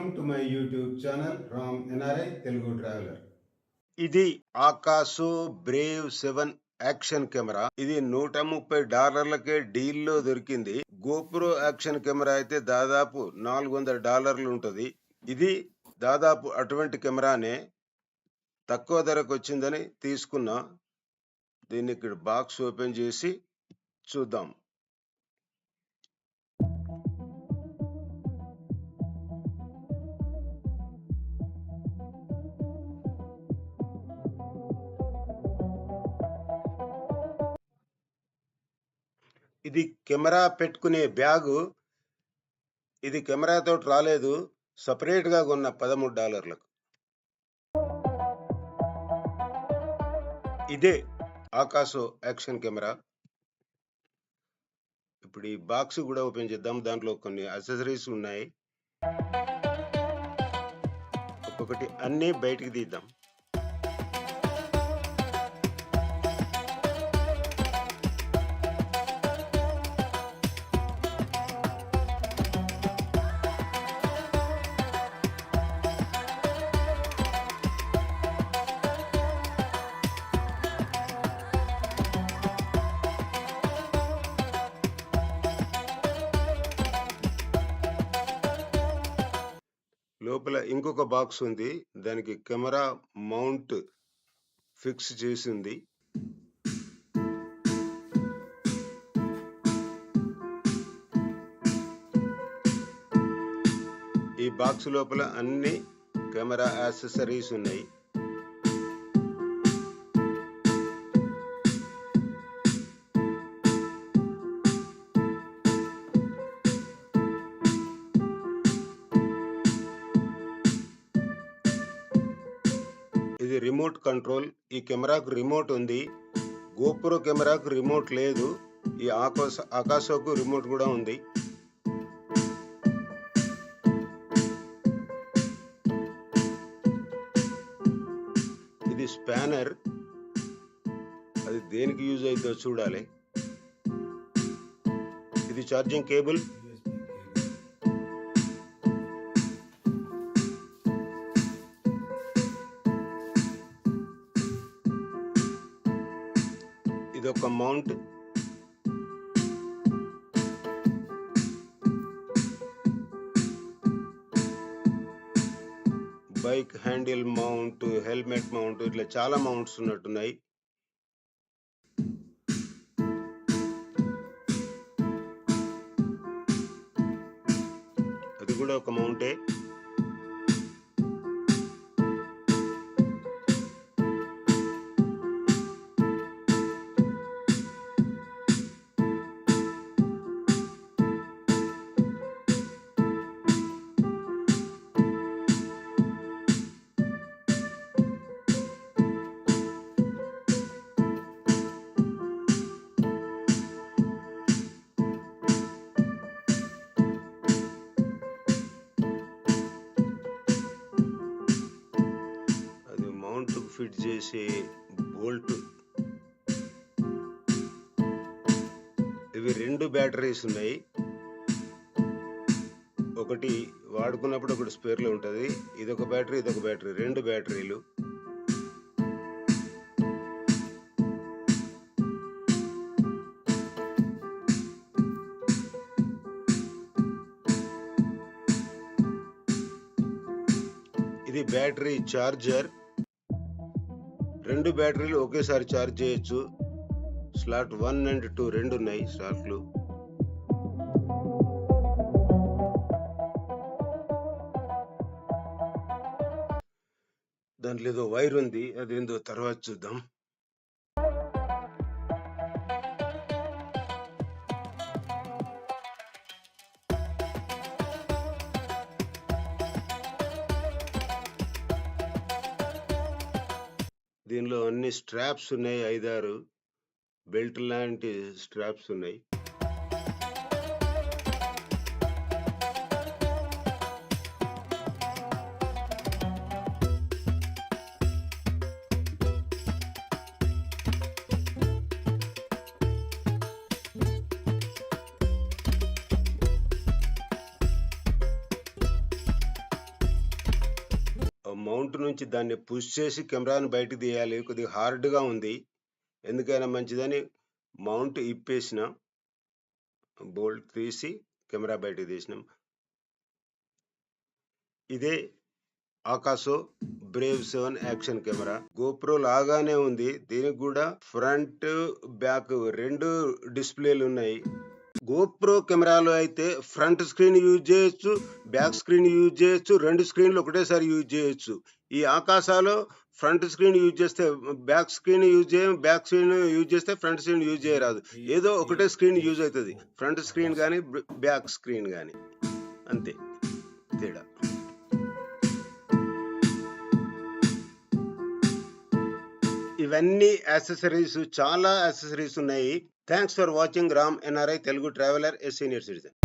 Welcome to my YouTube channel from NRI Telugu traveller. ఇది ఆకాశో Brave 7 action camera. ఇది $130కే డీల్లో దొరికింది. GoPro action camera అయితే దాదాపు $400 ఉంటది. ఇది దాదాపు అటువంటి కెమెరానే, తక్కువ ధరకు వచ్చిందని తీసుకున్నా. దీన్ని ఇక్కడ బాక్స్ ఓపెన్ చేసి చూద్దాం. ఇది కెమెరా పెట్టుకునే బ్యాగు. ఇది కెమెరాతో రాలేదు, సపరేట్ గా కొన్న $13. ఇదే ఆకాశో యాక్షన్ కెమెరా. ఇప్పుడు ఈ బాక్స్ కూడా ఓపెన్ చేద్దాం. దాంట్లో కొన్ని అక్సెసరీస్ ఉన్నాయి. ఒక్కొక్కటి అన్ని బయటికి తీద్దాం. లోపల ఇంకొక బాక్స్ ఉంది. దానికి కెమెరా మౌంట్ ఫిక్స్ చేసింది. ఈ బాక్స్ లోపల అన్ని కెమెరా యాక్సెసరీస్ ఉన్నాయి. ఇది రిమోట్ కంట్రోల్. ఈ కెమెరాకు రిమోట్ ఉంది. గోప్రో కెమెరాకు రిమోట్ లేదు. ఈ ఆకాశోకు రిమోట్ కూడా ఉంది. ఇది స్పానర్. అది దేనికి యూజ్ అవుతుందో చూడాలి. ఇది ఛార్జింగ్ కేబుల్. ఇదొక mount. Bike handle mount, helmet mount, ఇట్లా చాలా మౌంట్స్ ఉన్నట్టున్నాయి. అది కూడా ఒక మౌంటే. ఫిట్ చేసే బోల్ట్. ఇవి 2 బ్యాటరీస్ ఉన్నాయి. ఒకటి వాడుకున్నప్పుడు ఒకటి స్పేర్ లో ఉంటది. ఇదొక బ్యాటరీ, ఇదొక బ్యాటరీ, 2 బ్యాటరీలు. ఇది బ్యాటరీ చార్జర్. 2 బ్యాటరీలు ఒకేసారి ఛార్జ్ చేయొచ్చు. స్లాట్ 1 and 2 రెండు ఉన్నాయి స్లాట్లు. దాంట్లో ఏదో వైర్ ఉంది, అదేందో తర్వాత చూద్దాం. దీనిలో అన్ని స్ట్రాప్స్ ఉన్నాయి. 5-6 బెల్ట్ లాంటి స్ట్రాప్స్ ఉన్నాయి. మౌంట్ నుంచి దాన్ని పుష్ చేసి కెమెరాను బయటకు తీయాలి. కొద్దిగా హార్డ్గా ఉంది, ఎందుకైనా మంచిదని మౌంట్ ఇప్పేసిన, బోల్ట్ తీసి కెమెరా బయటకు తీసినాం. ఇదే ఆకాశో బ్రేవ్ 7 యాక్షన్ కెమెరా. గోప్రో లాగానే ఉంది, దీనికి కూడా ఫ్రంట్ బ్యాక్ 2 డిస్ప్లేలు ఉన్నాయి. గోప్రో కెమెరాలో అయితే ఫ్రంట్ స్క్రీన్ యూజ్ చేయొచ్చు, బ్యాక్ స్క్రీన్ యూజ్ చేయొచ్చు, 2 స్క్రీన్లు ఒకటేసారి యూజ్ చేయొచ్చు. ఈ ఆకాశాలో ఫ్రంట్ స్క్రీన్ యూజ్ చేస్తే బ్యాక్ స్క్రీన్ యూజ్ చేయం, బ్యాక్ స్క్రీన్ యూజ్ చేస్తే ఫ్రంట్ స్క్రీన్ యూజ్ చేయరాదు. ఏదో ఒకటే స్క్రీన్ యూజ్ అవుతుంది, ఫ్రంట్ స్క్రీన్ కానీ బ్యాక్ స్క్రీన్ కానీ, అంతే తేడా. ఇవన్నీ యాక్సెసరీస్, చాలా యాక్సెసరీస్ ఉన్నాయి. Thanks for watching Ram NRI Telugu traveller, a senior citizen.